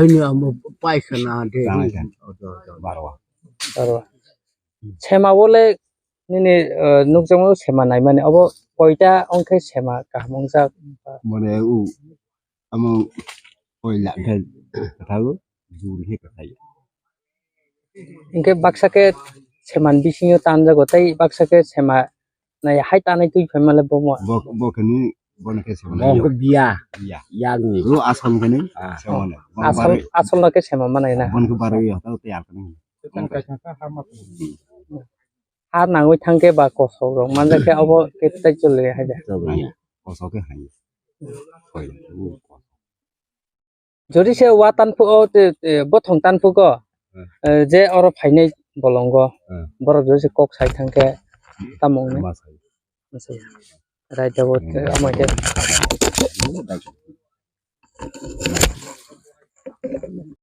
Ini amo paikana de Barwa. Sema boleh ini nukjamo sema nai mane abo koita ongke sema kahmongsa Mone u amo oi la ke tahu juri he katai. ingke baksa ke seman bisingo tanja gotai baksa ke sema nai hai tanai tui female bomo Bo kini bon ke semana. Mau dia Iya. yang ni. Lu asam kini semana. asal na ke sema mana ina Bon ke baru ya tahu tiap kini. har nangoi thangke ba koso rong manja ke abo ke tai chole haja Kosok ke hanya. Oi. jodi se watan pu o bothong tan pu go je oro phainai bolongo borok jodi se kok sai thangke tamong ne Masai. masai rai jabot amai ke